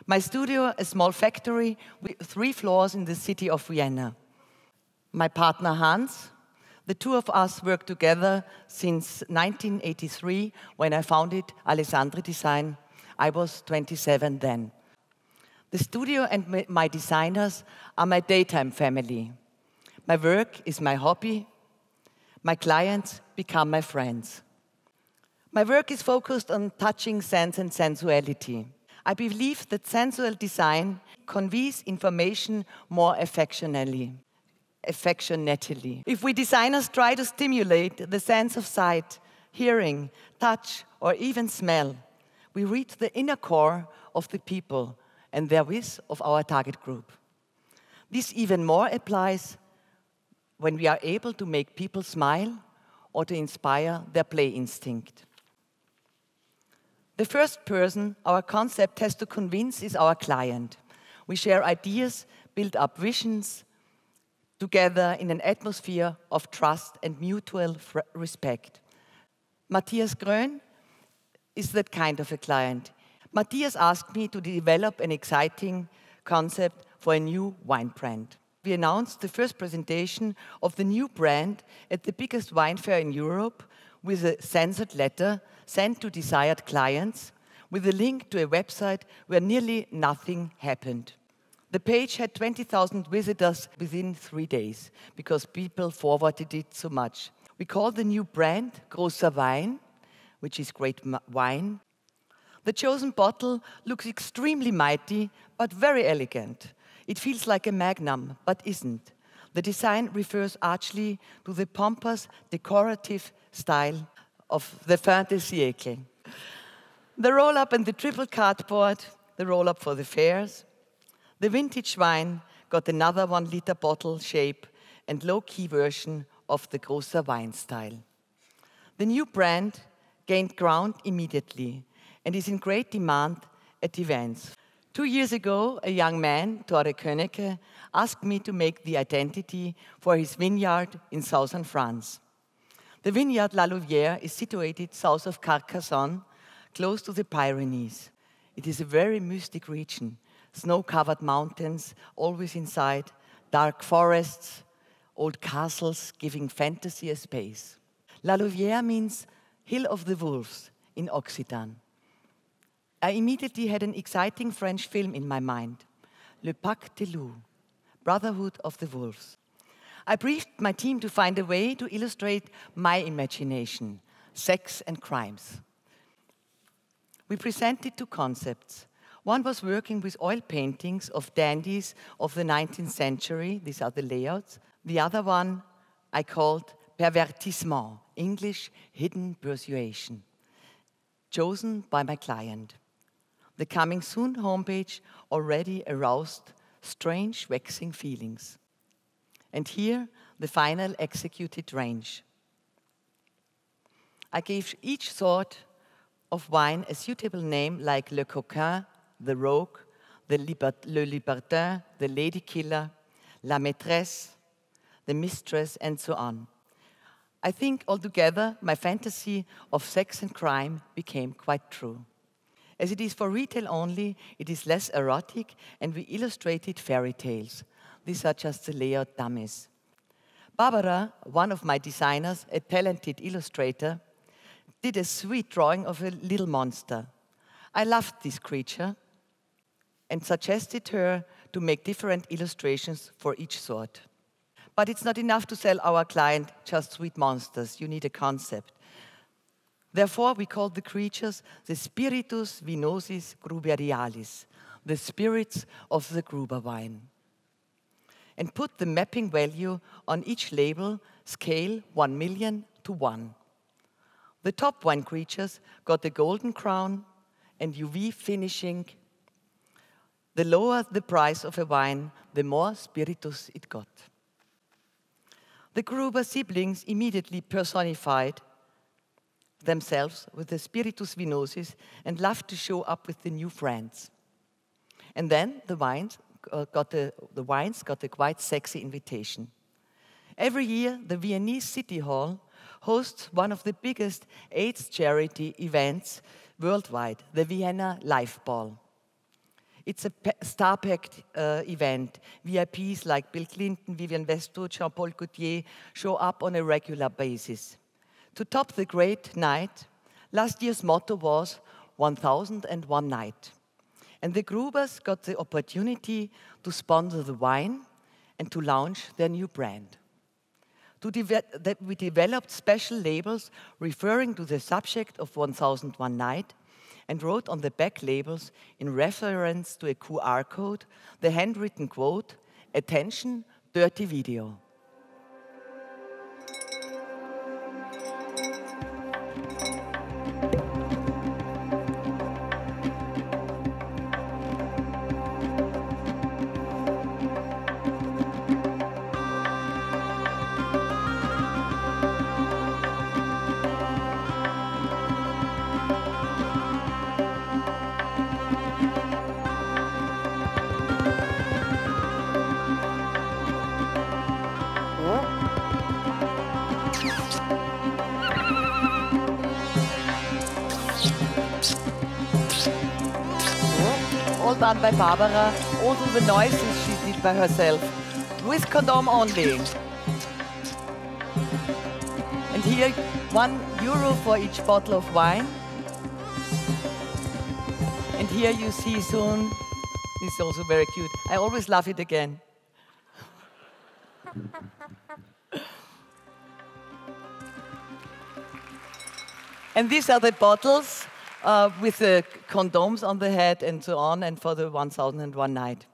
My studio, a small factory with 3 floors in the city of Vienna. My partner Hans, the two of us work together since 1983 when I founded Alessandri Design. I was 27 then. The studio and my designers are my daytime family. My work is my hobby. My clients become my friends. My work is focused on touching sense and sensuality. I believe that sensual design conveys information more affectionately. If we designers try to stimulate the sense of sight, hearing, touch, or even smell, we reach the inner core of the people and therewith of our target group. This even more applies when we are able to make people smile or to inspire their play instinct. The first person our concept has to convince is our client. We share ideas, build up visions together in an atmosphere of trust and mutual respect. Matthias Grön is that kind of a client. Matthias asked me to develop an exciting concept for a new wine brand. We announced the first presentation of the new brand at the biggest wine fair in Europe with a censored letter sent to desired clients with a link to a website where nearly nothing happened. The page had 20,000 visitors within 3 days because people forwarded it so much. We call the new brand Großer Wein, which is great wine. The chosen bottle looks extremely mighty, but very elegant. It feels like a magnum, but isn't. The design refers archly to the pompous, decorative style of the fin de siècle. The roll-up and the triple cardboard, the roll-up for the fairs. The vintage wine got another 1-liter bottle shape and low-key version of the Großer Wein style. The new brand gained ground immediately and is in great demand at events. 2 years ago, a young man, Tore Könnecke, asked me to make the identity for his vineyard in southern France. The vineyard La Louvière is situated south of Carcassonne, close to the Pyrenees. It is a very mystic region. Snow-covered mountains, always in sight, dark forests, old castles giving fantasy a space. La Louvière means Hill of the Wolves in Occitan. I immediately had an exciting French film in my mind, Le Pack des Loups, Brotherhood of the Wolves. I briefed my team to find a way to illustrate my imagination, sex and crimes. We presented 2 concepts. One was working with oil paintings of dandies of the 19th century. These are the layouts. The other one I called pervertissement, English hidden persuasion, chosen by my client. The Coming Soon homepage already aroused strange, waxing feelings. And here, the final executed range. I gave each sort of wine a suitable name like Le Coquin, the Rogue, Le Libertin, the Lady Killer, La Maîtresse, the Mistress, and so on. I think altogether my fantasy of sex and crime became quite true. As it is for retail only, it is less erotic, and we illustrated fairy tales. These are just the layout dummies. Barbara, one of my designers, a talented illustrator, did a sweet drawing of a little monster. I loved this creature and suggested her to make different illustrations for each sort. But it's not enough to sell our client just sweet monsters. You need a concept. Therefore, we call the creatures the Spiritus Vinosis Gruberialis, the spirits of the Gruber wine, and put the mapping value on each label, scale 1 million to 1. The top wine creatures got a golden crown and UV finishing. The lower the price of a wine, the more spiritus it got. The Gruber siblings immediately personified themselves with the Spiritus Vinosis and loved to show up with the new friends. And then the wines got a quite sexy invitation. Every year, the Viennese City Hall hosts one of the biggest AIDS charity events worldwide, the Vienna Life Ball. It's a star-packed event. VIPs like Bill Clinton, Vivienne Westwood, Jean-Paul Gaultier show up on a regular basis. To top the great night, last year's motto was 1001 Night. And the Grubers got the opportunity to sponsor the wine and to launch their new brand. We developed special labels referring to the subject of 1001 Night and wrote on the back labels, in reference to a QR code, the handwritten quote, "Attention, dirty video." All done by Barbara, also the noises she did by herself, with condom only. And here, €1 for each bottle of wine. And here you see soon, it's also very cute. I always love it again. And these are the bottles with the condoms on the head and so on, and for the 1001 Night.